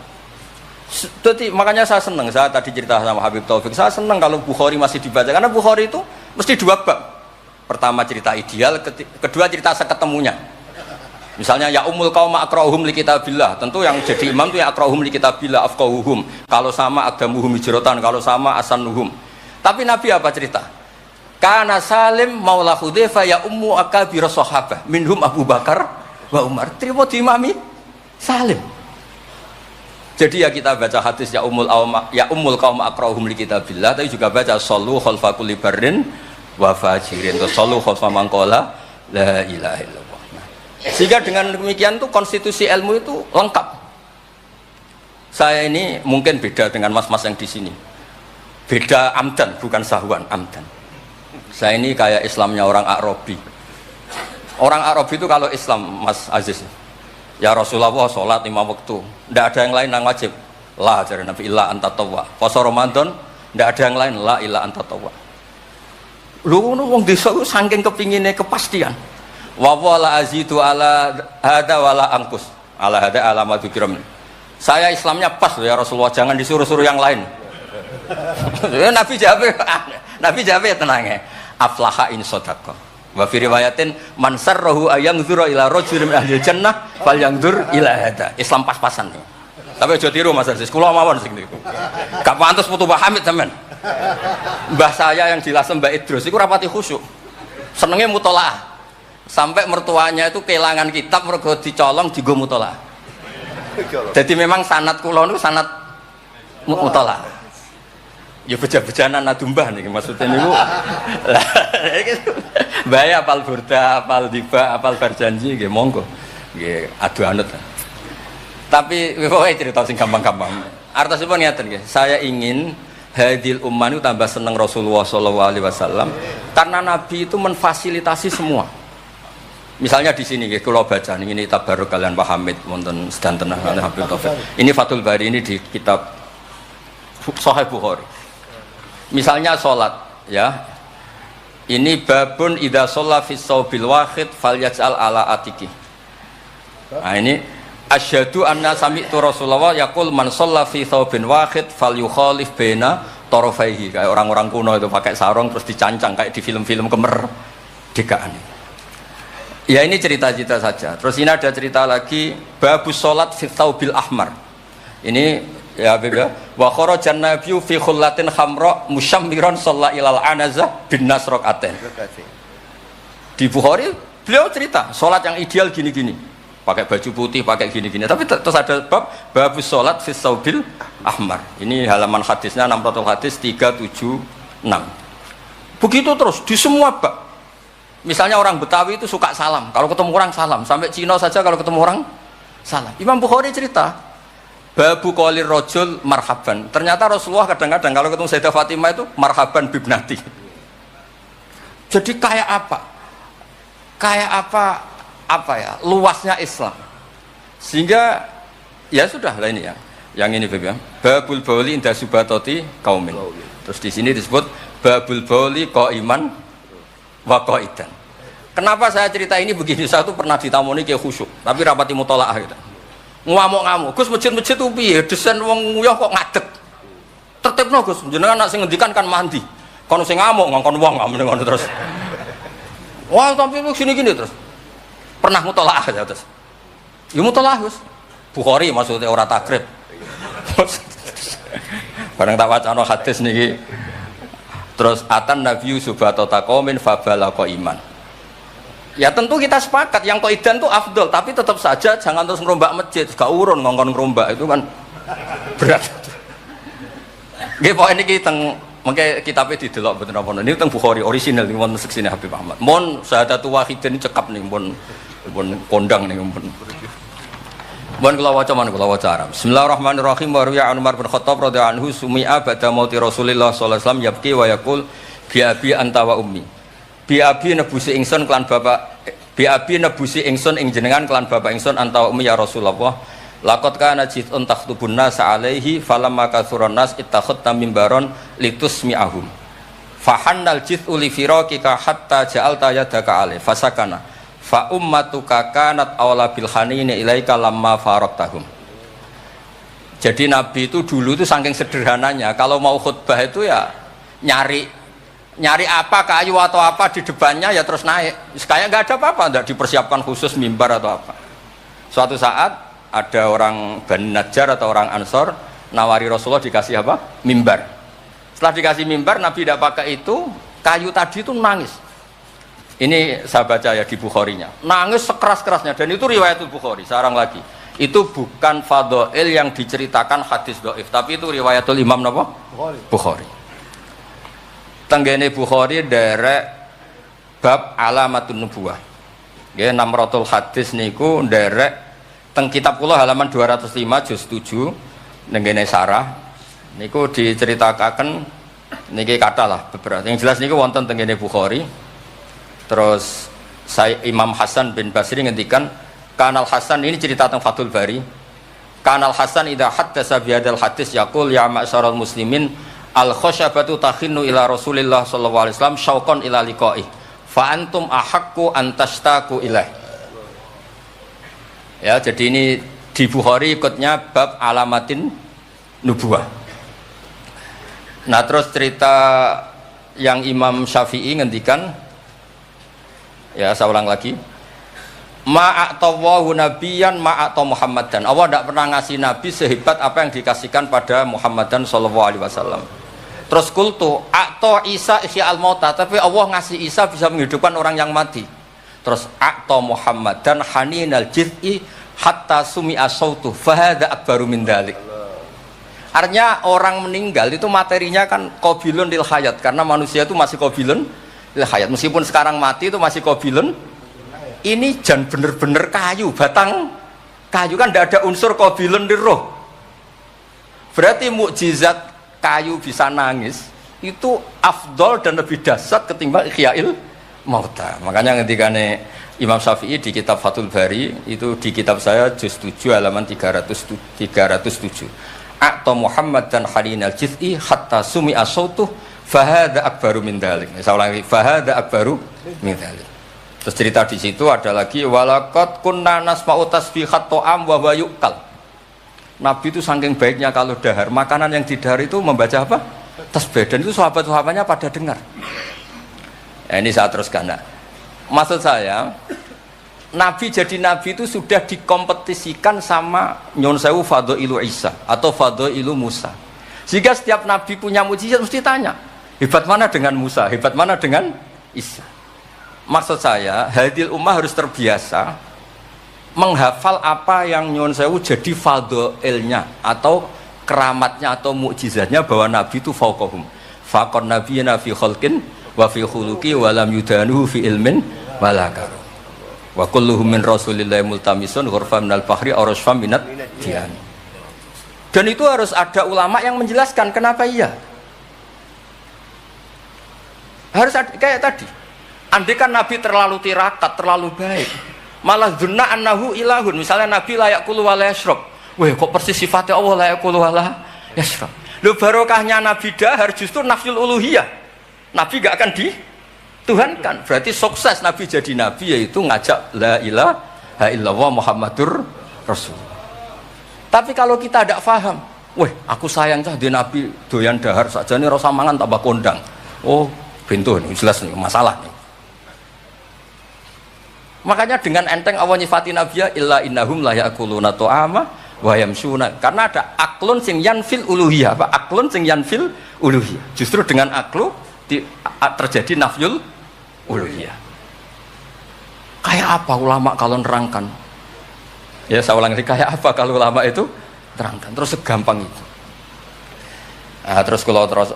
Jadi makanya saya senang, saya tadi cerita sama Habib Taufik, saya senang kalau Bukhari masih dibaca karena Bukhari itu mesti dua bab. Pertama cerita ideal, kedua cerita seketemunya. Misalnya ya umul qaum akrahum li kitabillah, tentu yang jadi imam itu ya akrahum li kitabillah afqahuhum. Kalau sama aqdamuhum hijratan, kalau sama asanuhum. Tapi Nabi apa cerita? Kana Salim maula Hudzaifah ya ummu akabir sahabah minhum Abu Bakar wa Umar. Terima diimami Salim. Jadi ya kita baca hadis ya umul qaum akrahum li kitabillah, tapi juga baca sallu khalfa kulli barrin wa fajirin, to sallu khalfa man qala la ilaha illallah. Sehingga dengan demikian tuh konstitusi ilmu itu lengkap. Saya ini mungkin beda dengan mas-mas yang di sini. Beda amdan, bukan sahwan, amdan. Saya ini kayak Islamnya orang Arabi. Orang Arabi itu kalau Islam, Mas Aziz, ya Rasulullah sholat 5 waktu, tidak ada yang lain yang wajib. La dari Nabi illa anta tawwa. Puasa Ramadan, tidak ada yang lain, la illa anta tawwa. Lu wong desa ku saking kepinginnya kepastian. Wa wala azidu ala hada wala angkus. Ala hada alamat dzikram. Saya Islamnya pas ya Rasulullah, jangan disuruh-suruh yang lain. Nabi jawab tenang ya. Aflaha in shadaqah. Wa fi riwayatin man sarrahu ayanzura ila rajulin min ahli jannah falyanzur ila hada. Islam pas-pasan nih. Tapi aja tiru Mas Aziz, kula mawon sing niku. Gak pantes putu Pak Hamid sampean. Mbah saya yang dilasem Mbak Idrus iku rapati khusyuk. Senenge mutolaah. Sampai mertuanya itu kehilangan kitab mergo dicolong digo mutolaah. Jadi memang sanad kula niku sanad mutolaah. Ya beja-bejanan adumbah nih maksudnya niku. Lah bahaya apal burda, apal diba, apal berjanji nggih monggo. Nggih adu anut. Tapi pokoke cerita sing gampang-gampang. Artosipun ngeten nggih, saya ingin hadil ummah itu tambah seneng Rasulullah sallallahu alaihi wasallam karena Nabi itu memfasilitasi semua. Misalnya di sini nggih kula baca ini tabarruk kalian Pak Hamid wonten sedanten Habib Taufik. Ini Fathul Bari ini di kitab Sahih Bukhari. Misalnya sholat, ya, ini babun idza shalla fi shaubil wahid falyaj'al ala atiki. Nah ini asyhadu anna sami'tu Rasulullah yaqul man shalla fi shaubin wahid falyukhalif baina tarafaihi. Kayak orang-orang kuno itu pakai sarung terus dicancang kayak di film-film kemerdekaan. Ya ini cerita-cerita saja. Terus ini ada cerita lagi babus sholat fi shaubil ahmar. Ini ya beda. Wa kharajan nabiyyu fi khullatin khamra musyammiran shalla ilal anazah bin nasraqaten. Di Bukhari beliau cerita salat yang ideal gini-gini. Pakai baju putih, pakai gini-gini. Tapi terus ada babus salat fi saubil ahmar. Ini halaman hadisnya 600 hadis 376. Begitu terus di semua bab. Misalnya orang Betawi itu suka salam. Kalau ketemu orang salam, sampai Cina saja kalau ketemu orang salam. Imam Bukhari cerita babu qolir rajul marhaban. Ternyata Rasulullah kadang-kadang kalau ketemu Sayyidah Fatimah itu marhaban bibnati. Jadi kayak apa? Kayak apa ya? Luasnya Islam. Sehingga ya sudah lah ini ya. Yang ini Beb ya. Babul bauli inda subatoti kaumin. Terus di sini disebut babul bauli qaiman wa qaidan. Kenapa saya cerita ini begini? Saya tuh pernah ditamoni kayak khusyuk, tapi rapati mutolaah gitu. Ngamuk-ngamuk, Gus masjid-masjid itu piye? Desain wong nguyah kok ngadeg. Tertibno Gus, jenengan nak sing ngendikan kan mandi. Kono sing ngamuk ngongkon wong ngamuk ngono terus. Wah, tapi gini-gini terus. Pernah mutolaah ya terus. Ya mutolaah Gus. Bukhari maksudnya ora takrib. Bareng tak wacana hadis niki. Terus atan nabiyyu subhatata qaumin fabalaqa iman. Ya tentu kita sepakat yang qaidan itu afdol, tapi tetap saja jangan terus ngerombak masjid, gak urun ngongkon ngerombak itu kan berat. Nggih pokoke niki teng mengke kitabe didelok mboten apa niku teng Bukhari orisinal niku wonten seksine Habib Ahmad. Mon syahadatu wahidin cekap nih pun kondang nih pun. Mohon kula waca man kula waca Arab. Bismillahirrahmanirrahim. Wa ruya Umar bin Khattab radhiyallahu anhu sumi'a ba'da mauti Rasulillah sallallahu alaihi wasallam yabki wa yaqul bi abi anta wa ummi. Biabi nebusi ingsun klan bapak biabi nebusi ingsun ing jenengan klan bapak ingsun anta ummi ya Rasulullah laqad kana jitun takhtubun nas alaihi falamma kathuran nas ittakhadna mimbaron litusmi'ahum fahannal jit'u li firaqika hatta ja'alta yadaka alaihi fasakana fa ummatuka kanat awla bil hanini ilaika lamma faraqtahum. Jadi Nabi itu dulu itu saking sederhananya kalau mau khutbah itu ya nyari apa kayu atau apa di depannya ya terus naik kayak nggak ada apa-apa, nggak dipersiapkan khusus mimbar atau apa. Suatu saat ada orang Bani Najjar atau orang Ansor nawari Rasulullah dikasih apa? Mimbar. Setelah dikasih mimbar Nabi tidak pakai itu, kayu tadi itu nangis. Ini saya baca ya di Bukharinya, nangis sekeras-kerasnya dan itu riwayat Bukhari. Sekarang lagi itu bukan fadhail yang diceritakan hadis dhaif, tapi itu riwayatul Imam napa? Bukhari. Tenggene Bukhari derek bab alamatun nubuwah. Nggih 600 hadis niku derek teng kitab kula halaman 205 juz 7 nenggene sarah niku diceritakaken niki katalah beberapa. Yang jelas niku wonten tenggene Bukhari. Terus saya Imam Hasan bin Basri ngendikan Kanal Hasan ini cerita tentang Fathul Bari. Kanal Hasan idza haddasa bi hadzal hadis yaqul ya ma'syaral muslimin al khosyabatu takhinnu ila Rasulillah sallallahu alaihi wasallam syauqan ila liqa'i fa antum ahaqqu an tashtaku ilaih. Ya, jadi ini di Bukhari ikutnya bab alamatin nubuwah. Nah, terus cerita yang Imam Syafi'i ngendikan ya saya ulang lagi ma'atawahu nabiyan ma'ata Muhammadan. Allah tidak pernah ngasih nabi sehebat apa yang dikasihkan pada Muhammadan sallallahu alaihi wasallam. Terus kultu atau Isa ihya al-mauta, tapi Allah ngasih Isa bisa menghidupkan orang yang mati. Terus a'ta Muhammad dan haninal jiz'i hatta sumi'a sautu fahada akbaru min dzalik. Artinya orang meninggal itu materinya kan qabilun lil hayat, karena manusia itu masih qabilun lil hayat. Meskipun sekarang mati itu masih qabilun. Ini jan bener-bener kayu, batang kayu, kan tidak ada unsur qabilun lil roh. Berarti mukjizat kayu bisa nangis itu afdol dan lebih dahsyat ketimbang ihya'il mauta. Makanya ketika Imam Syafi'i di kitab Fathul Bari, itu di kitab saya juz 7 halaman 307. A'ta Muhammad dan halinal jiz'i hatta sumi'a sautuh fahada akbaru min dzalik. Saya ulangi, fahada akbaru min dzalik. Terus cerita di situ ada lagi walaqad kunna nasma'u tasbihat ta'am wa yuqal. Nabi itu saking baiknya kalau dahar, makanan yang didahar itu membaca apa? Tasbih, dan itu sahabat-sahabatnya pada dengar. Ya, ini saya teruskan. Nah, maksud saya Nabi jadi Nabi itu sudah dikompetisikan sama Nyon Sewu Fadailu Isa atau Fadailu Musa. Sehingga setiap Nabi punya mujizat mesti tanya, hebat mana dengan Musa, hebat mana dengan Isa. Maksud saya, hadil ummah harus terbiasa menghafal apa yang Nyon Sewu jadi fadailnya atau keramatnya atau mukjizatnya, bahwa Nabi itu fauqahum. Faqon nabiyina fi khalqin wa fi khuluqi wa lam yudanuhu fi ilmin wala karam. Wa kulluhum min rasulillahi multamisun ghurfan minal bahri aurasfam minat dian. Dan itu harus ada ulama yang menjelaskan kenapa iya. Harus ada, kayak tadi. Andai kan Nabi terlalu tirakat, terlalu baik, malah dzunna annahu ilahun. Misalnya Nabi layak kulu wa la yashrab. Weh, kok persis sifatnya Allah layak kulu wa la yashrab. Lho, barokahnya Nabi dahar justru nafsul uluhiyah. Nabi gak akan Tuhan kan, berarti sukses Nabi jadi Nabi yaitu ngajak la ilaha illallah Muhammadur Rasul. Tapi kalau kita tidak paham, weh aku sayang cah di Nabi doyan dahar saja nih rasa mangan tambah kondang. Oh bentuk nih jelas nih masalah nih. Makanya dengan enteng Allah nyifati Nabi ya illa innahum la ya'kuluna ta'ama wa yamshuna, karena ada aklun sing yanfil uluhiyah, apa aklun sing yanfil uluhiyah. Justru dengan aklu terjadi nafyul uluhiyah. Kayak apa ulama kalau nerangkan? Ya saya ulangi, kayak apa kalau ulama itu terangkan? Terus segampang itu. Nah, terus kalau terus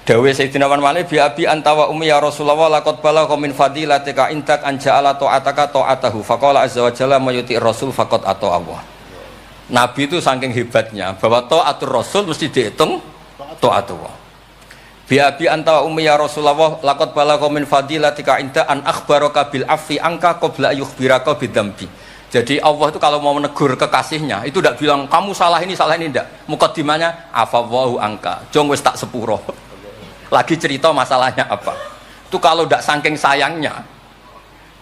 Dawe Sayyidina Malik bi abi anta wa ummi ya Rasulullah laqad balagha min fadilatika intak an ja'ala ta'ataka ta'atahu faqala azza wa jalla mayuti rasul faqad ata Allah. Nabi itu saking hebatnya bahwa ta'atur rasul mesti dihitung ta'atullah. Biabi anta ummi ya Rasulullah laqad balagha min fadilatika inda an akhbaraka bil afi angka qabla yukhbiraka bidzambi. Jadi Allah itu kalau mau menegur kekasihnya itu tidak bilang kamu salah ini tidak. Mukaddimahnya afallahu angka. Jong wis tak sepuro. Lagi cerita masalahnya apa. Itu kalau tidak saking sayangnya.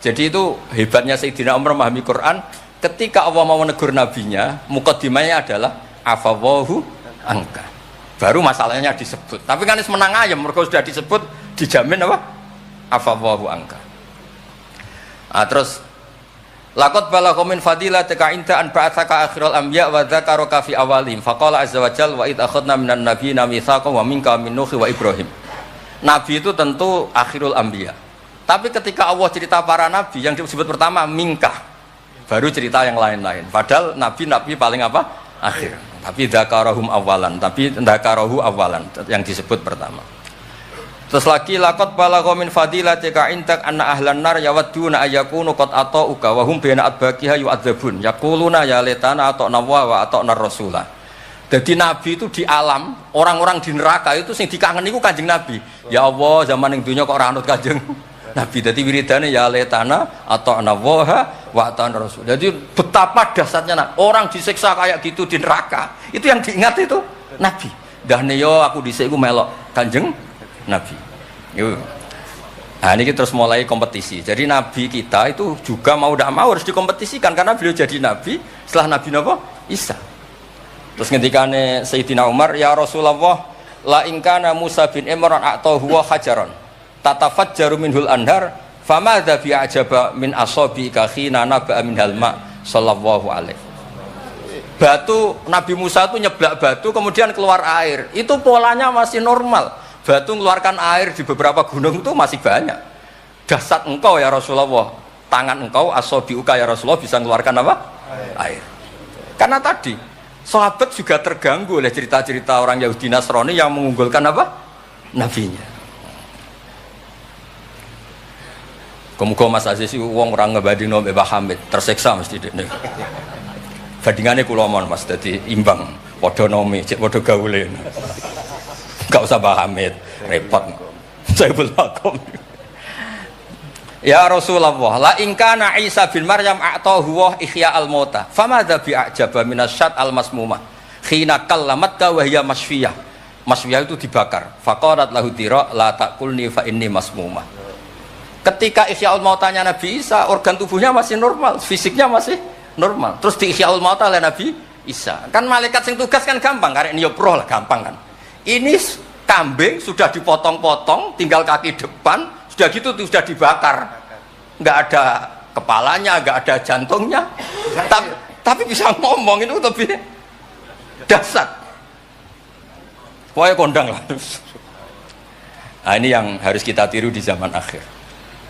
Jadi itu hebatnya Sayyidina Umar memahami Quran, ketika Allah mau menegur nabinya, mukaddimahnya adalah afallahu angka. Baru masalahnya disebut. Tapi kan menang ayam, mereka sudah disebut, dijamin apa? Afallahu angka. Nah, terus laqad balagha min fadilatika inda an ba'atsaka akhiral anbiya wa dzakaraka fi awalihim faqala azza wa jalla wa id akhadna minan nabiyina mitsaqan wa minka min nuh wa ibrahim. Nabi itu tentu akhirul anbiya. Tapi ketika Allah cerita para nabi, yang disebut pertama minka, baru cerita yang lain-lain. Padahal nabi paling apa? Akhir. Tapi dzakarahum awalan, tapi dzakarahu awalan yang disebut pertama. Terus lagi laqad balagha min fadilatika intak anna ahlan nar yawadduna ayyakunu qad ata'uka wa hum baina adbaqiha yu'adzabun yaquluna ya laitana ata'na wa ata'na rasulah. Jadi Nabi itu di alam, orang-orang di neraka itu sing dikangeni iku Kanjeng Nabi. Ya Allah, zaman ning dunya kok ora anut Kanjeng Nabi. Dadi wiridane ya laitana ata'na wa ata'na rasul. Jadi betapa dahsyatnya orang disiksa kayak gitu di neraka. Itu yang diingat itu Nabi. Dahne yo aku dhisik iku melok Kanjeng Nabi. Yuk. Nah ini kita terus mulai kompetisi. Jadi Nabi kita itu juga mau tidak mau harus dikompetisikan karena beliau jadi Nabi setelah Nabi Isa. Terus ketika Sayyidina Umar, ya Rasulullah, la ingkana Musa bin Imran a'tahu wa hajaran tatafajjaru minhul anhar famadza bi ajaba min asabika khina naba'a minhal ma sallallahu alaihi. Batu Nabi Musa itu nyeblak batu kemudian keluar air. Itu polanya masih normal. Batu mengeluarkan air di beberapa gunung itu masih banyak. Dasar engkau ya Rasulullah, tangan engkau asobiuka ya Rasulullah bisa mengeluarkan apa? Air. Karena tadi sahabat juga terganggu oleh cerita-cerita orang Yahudi Nasrani yang mengunggulkan apa? Nabinya. Kemudian Mas Aziz itu uang orang ngebadino Mbah Hamid tersiksa mesti ini. Bandingannya kulomon Mas, jadi imbang. Podo nomi, cek podo gaule. Gak usah Mbah Hamid, repot. Saya belum. Ya Rasulullah, la in kana Isa bin Maryam a'tahu wa ihya al-mauta. Famadza bi'ajaba minasyat al-masmumah. Khina kallamat ka wa hiya masfiyah. Masfiyah itu dibakar. Faqalat lahu tira la taqulni fa inni masmumah. Ketika ihya al-mautanya Nabi Isa, organ tubuhnya masih normal, fisiknya masih normal. Terus di ihya al-mauta oleh Nabi Isa. Kan malaikat sing tugas kan gampang, karek niup roh lah gampang kan. Ini kambing sudah dipotong-potong, tinggal kaki depan. Sudah gitu sudah dibakar, nggak ada kepalanya, nggak ada jantungnya, tapi bisa ngomong, itu lebih dasar. Pokoknya kondang lah. Nah ini yang harus kita tiru di zaman akhir.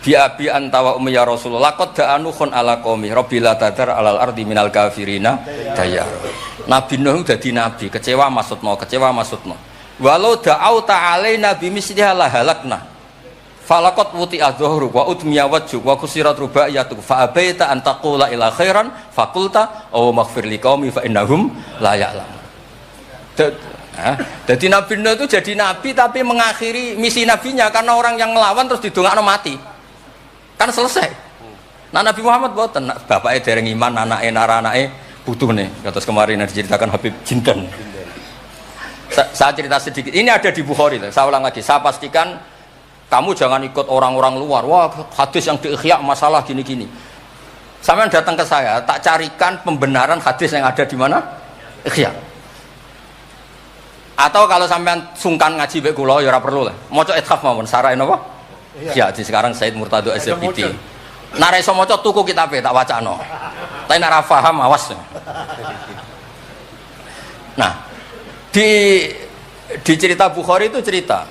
Bi'abi antawa ummi ya Rasulullah qad da'anukhun ala qaumi rabbila tadar alal ardi minal kafirina dayar. Nabi Nuh dadi nabi, kecewa maksudno. Walau da'au ta'alaina bimisliha la halakna. Falakot wuti adzuhru wa udmiya wajhu wa kusirat rubaiyatu fa abaita an taqula ila khairan fakulta aw maghfir liqaumi fa innahum la ya'lamun. Jadi Nabi Nuh itu jadi nabi tapi mengakhiri misi nabinya karena orang yang melawan terus didongakno mati. Kan selesai. Nah Nabi Muhammad boten bapake dereng iman, anake naranake butuh nih. Kados kemarin diceritakan Habib Jinten. Saya cerita sedikit. Ini ada di Bukhari. Saya ulang lagi. Saya pastikan kamu jangan ikut orang-orang luar. Wah, hadis yang di Ihya masalah gini-gini. Sampean datang ke saya, tak carikan pembenaran hadis yang ada di mana? Ihya. Atau kalau sampean sungkan ngaji mbek kula ya ora perlu lah. Maca ithaf mawon sarahe napa? Iya, di sekarang Said Murtado SFPT. Nek ora iso maca tuku kitabe tak wacano. Tapi nek ora paham awas. Nah, di cerita Bukhari itu cerita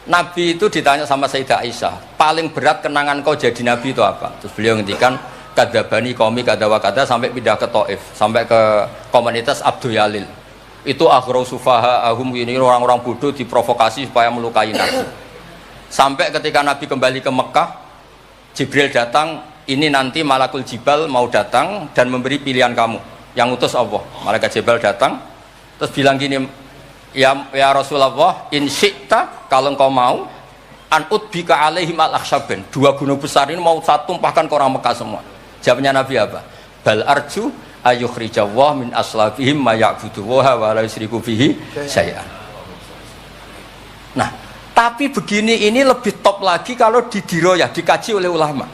Nabi itu ditanya sama Sayyidah Aisyah, paling berat kenangan kau jadi Nabi itu apa? Terus beliau ngendikan kadabani qaumi kadawa kada sampai pindah ke Taif, sampai ke komunitas Abdul Yalil. Itu aghrau sufaha ahum, ini orang-orang bodoh diprovokasi supaya melukai Nabi. Sampai ketika Nabi kembali ke Mekah, Jibril datang, ini nanti Malakul Jibal mau datang dan memberi pilihan kamu. Yang utus Allah. Malaikat Jibril datang terus bilang gini, ya Rasulullah, in syi'ta, kalau engkau mau, an udbika alaihim al-akhsyaben, 2 gunung besar ini mau saya tumpahkan ke orang Mekah semua. Jawabnya Nabi apa? Bal arju ayukhrijawah min aslabihim ma ya'budu wa la yusyriku bihi syai'an. Nah, tapi begini ini lebih top lagi kalau didiroyah, dikaji oleh ulama.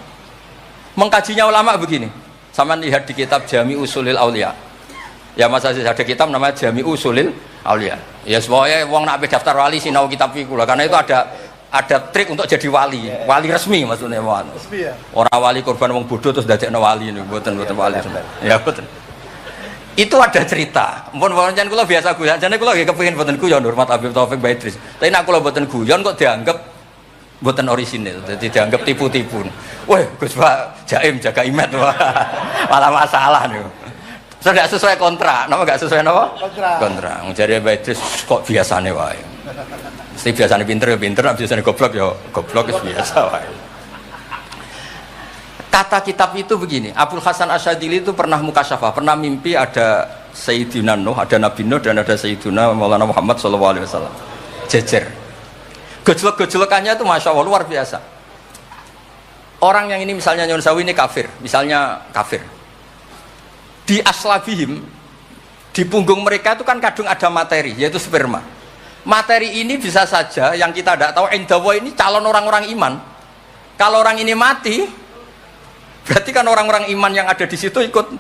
Mengkajinya ulama begini. Sama lihat di kitab Jami Usulil Aulia. Ya Mas Aziz, ada kitab namanya Jami Usulil Aulia. Ya semuanya wong nak daftar wali sinau kitab iku lah, karena itu ada trik untuk jadi wali resmi maksudnya wali. Resmi ya. Orang wali korban wong bodoh terus dadekno wali niku mboten wali. Ya betul. Itu ada cerita. Mun pancen kula biasa guyon, jane kula nggih kepengin mboten guyon hormat Habib Taufik Baidris. Tapi nek kula mboten guyon kok dianggap mboten orisinil, jadi dianggap tipu-tipu. Wah, Gus Pak Jaim jaga imet malah masalah niku. So tidak sesuai kontrak, nama nggak sesuai nama? Kontrak. Mencari Baidris kok biasanya wae. Mesti biasanya pinter ya pinter, biasanya goblok ya goblok itu biasa wae. Kata kitab itu begini, Abul Hasan Asyadili itu pernah mukasyafah, pernah mimpi ada Sayyidina Nuh, ada Nabi Nuh dan ada Sayyidina Maulana Muhammad SAW. Jejer. Gejolak-gejolakannya itu Masya Allah luar biasa. Orang yang ini misalnya Nyon Sawi ini kafir, misalnya kafir. Di aslabihim, di punggung mereka itu kan kadang ada materi, yaitu sperma. Materi ini bisa saja yang kita tidak tahu indawa ini calon orang-orang iman. Kalau orang ini mati, berarti kan orang-orang iman yang ada di situ ikut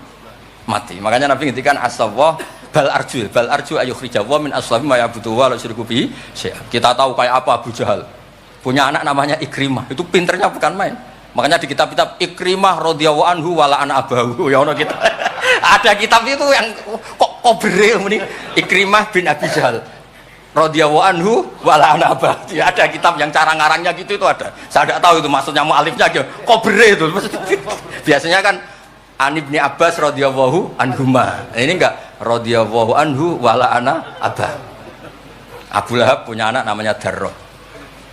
mati. Makanya Nabi ngintikan asawah bal arju ayukhrijawah min aslabihim ma ya'budu wa la yusyriku bihi syai'an. Kita tahu kayak apa Abu Jahal. Punya anak namanya Ikrimah. Itu pinternya bukan main. Makanya di kitab-kitab Ikrimah radhiyallahu anhu wala ana abahu ya ono kita. Ada kitab itu yang kok beril ini Ikrimah bin Abi Jahal. radhiyallahu anhu wala anaba. Ya, ada kitab yang cara ngarangnya gitu itu ada. Saya tidak tahu itu maksudnya mualifnya gitu. Kobre itu. Biasanya kan An Ibni Abbas radhiyallahu anhuma. Ini enggak radhiyallahu anhu wala anaba. Abu Lahab punya anak namanya Darrah.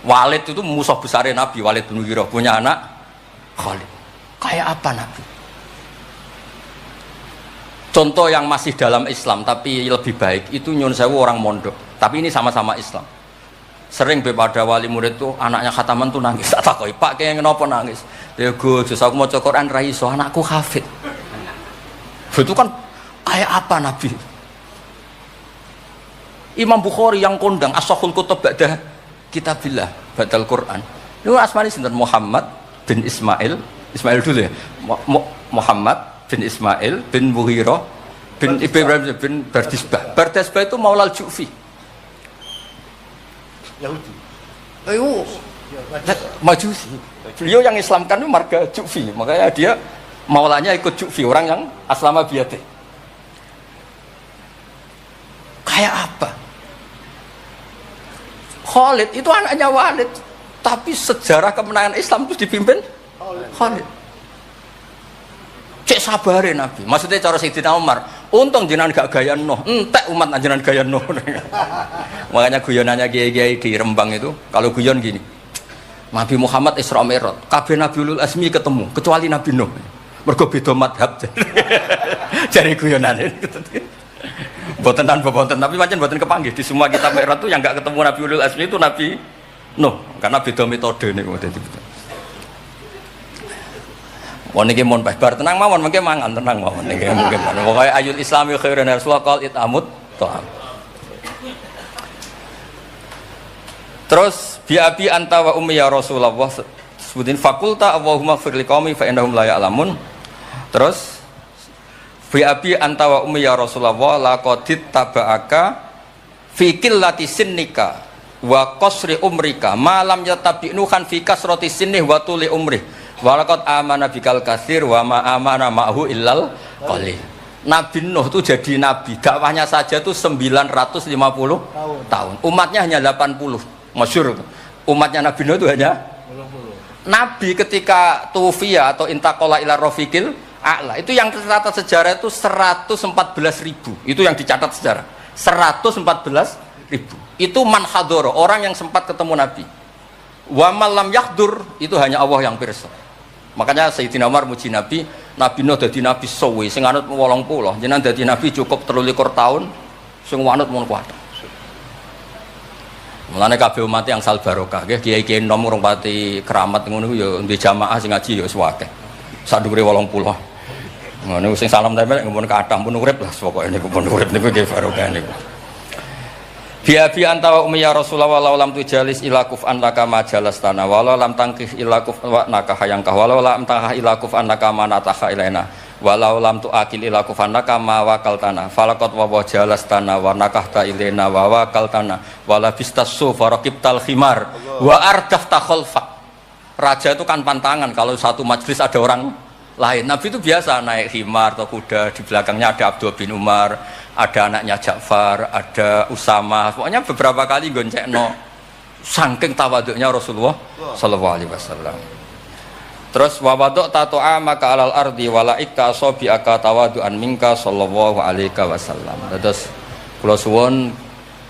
Walid itu musuh besar Nabi, Walid bin Mughirah punya anak Khalid. Kayak apa Nabi? Contoh yang masih dalam Islam tapi lebih baik itu nyun sewu orang mondok. Tapi ini sama-sama Islam. Sering pada wali murid tuh anaknya khataman tuh nangis. Tak takoi, Pak kayak kenapa nangis? Ya Gus, aku mau Quran ra iso, anakku hafid. Itu kan kayak apa Nabi? Imam Bukhari yang kondang as-sahul kutub ba'da kitabillah ba'dal Quran. Itu asmane sinten? Muhammad bin Ismail dulu ya. Muhammad bin Ismail bin Mughirah bin Ibrahim bin Bardisbah. Bardisbah itu Maulal Ju'fi. Yahudi. Ayo. Majusi. Beliau yang Islamkan itu marga Ju'fi. Makanya dia maulanya ikut Ju'fi, orang yang aslama biyate. Kayak apa? Khalid itu anaknya Walid, tapi sejarah kemenangan Islam itu dipimpin Khalid. Cek sabarin Nabi. Maksudnya cara Sayyidina Umar, untung jenengan gak gaya Nuh, entek umat jenengan gaya Nuh. Makanya guyonannya kiai-kiai di Rembang itu, kalau guyon gini, Nabi Muhammad Isra Mi'raj, kabeh Nabi Ulul Azmi ketemu, kecuali Nabi Nuh. Mergo beda madhab. Jadi guyonane. Boten tapi pancen boten kepanggih di semua kitab Mi'raj itu yang enggak ketemu Nabi Ulul Azmi itu Nabi Nuh, karena beda metode niku dadi. Wong niki mon bar tenang mawon mengke mangan tenang mawon niki mungkin. Pokoke ayul islami khairan rasulullah qal itamut ta'am. Terus bi abi anta wa ummi ya Rasulullah sebutin fakulta Allahumma fir liqaumi fa innahum la ya'lamun. Terus bi abi anta wa ummi ya Rasulullah laqadit taba'aka fi qillati sinnika wa qasri umrika ma lam yatabi'nuhan fi kasrati sinnih wa tuli umrih. Walaqad amana bikal katsir wa ma amana ma'hu illal qalil. Nabi Nuh itu jadi nabi, dakwahnya saja itu 950 tahun. Umatnya hanya 80. Masyhur. Umatnya Nabi Nuh itu hanya 80. Nabi ketika tufiya atau intaqala ila rafiqil a'la, itu yang tercatat sejarah itu 114.000. Itu yang dicatat sejarah. 114.000. Itu man hadoro, orang yang sempat ketemu Nabi. Wa malam yahdur, itu hanya Allah yang pirsa. Makanya Sayyidina Umar muji Nabi, Nabi Nuh dadi nabi suwi, sing anut 80, jenengan dadi nabi cukup 23 tahun, sing anut mun kuat. Mulane kabeh umat yang sal barokah, nggih kiai-kiai nom urung pati keramat ngono ya ndek jamaah sing ngaji ya wis akeh. Sadhuwure 80. Ngono sing salam tempel ngempun kathah pun urip lah pokoke niku pun urip niku nggih barokah niku. Biabi antawa ummi ya Rasulullah walau lam tujalis ila kuf'an laka majalas tanah walau lam tangkih ila kuf'an naka hayangkah walau lam tangkah ila kuf'an naka manataha ilaina walau lam tuakil ila kuf'an naka mawakal tanah falakot wawa jalas tanah wa nakahta ilaina wa wakal tanah wala bistasu farakibtal khimar wa ardafta khalfak. Raja itu kan pantangan kalau satu majlis ada orang lain. Nabi itu biasa naik khimar atau kuda, di belakangnya ada Abdul bin Umar, ada anaknya Ja'far, ada Usama. Pokoknya beberapa kali goncekno saking tawaduknya Rasulullah sallallahu alaihi wasallam. Terus wa wadok tato'a maka alal ardi wala ikta sobi aka tawadu'an minka sallallahu alaihi wasallam. Terus kula suwun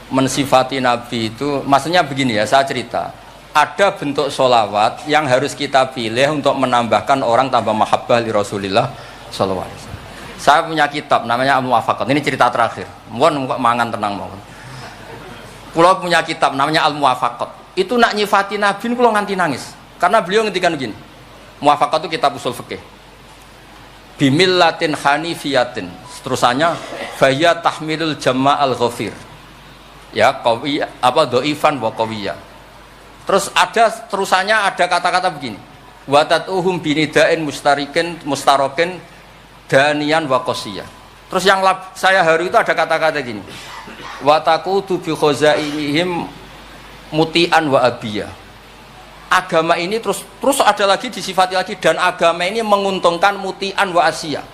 mensifati Nabi itu maksudnya begini ya, saya cerita. Ada bentuk sholawat yang harus kita pilih untuk menambahkan orang tambah mahabbah li Rasulillah sallallahu alaihi wasallam. Saya punya kitab namanya Al-Muwafaqat. Ini cerita terakhir. Mohon mangan tenang mohon. Kula punya kitab namanya Al-Muwafaqat. Itu nak nyifati Nabi kula nganti nangis. Karena beliau ngendikan begini. Muwafaqat itu kitab usul fikih. Bimillatin hanifiyatin. Terusannya faya tahmilul jama'al ghafir. Ya, qawiyah apa dhaifan wa qawiyah. Terus ada terusannya ada kata-kata begini. Wa tatuhum binidain mustarokin danian wa qasiyah. Terus yang saya haru itu ada kata-kata gini. Wa taqutu bi khazainihim mutian wa abiyah. Agama ini terus ada lagi disifati lagi dan agama ini menguntungkan mutian wa asiyah.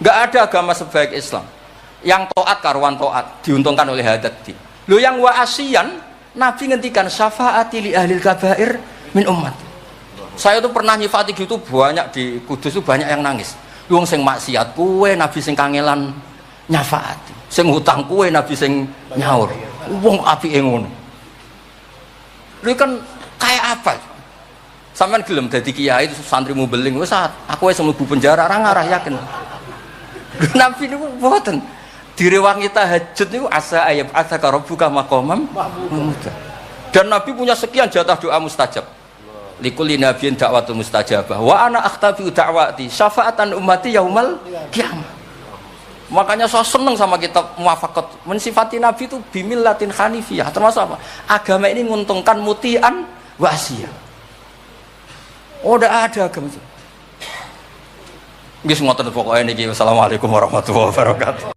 Enggak ada agama sebaik Islam. Yang taat karuan taat diuntungkan oleh hadati. Lho yang wa asian, Nabi ngendikan syafaati li ahlil kabair min umat. Saya tuh pernah nyifati gitu banyak di Kudus tuh banyak yang nangis. Wong sing maksiat kuwe Nabi sing kangelan nyafaati. Sing hutang kuwe Nabi sing nyaur. Wong apike ngono. Lha kan kayak apa? Sampeyan gelem dadi kiai terus santrimu beling wis aku wis mlebu penjara ora ngarah yakin. Nabi niku mboten direwangi tahajud niku asa ayat asa rabbuka maqamam mahmud. Dan Nabi punya sekian jatah doa mustajab. Likulli nabiyyin da'watu mustajabah wa ana akhtabi da'wati syafaatan ummati yaumal qiyamah. Makanya saya seneng sama kitab Muwafaqat mensifati Nabi itu bimillatin hanifiyah, termasuk apa? Agama ini menguntungkan mutian wa asiyah. Oh, udah ada agama itu. Nggih ngoten pokoke niki. Wassalamualaikum warahmatullahi wabarakatuh.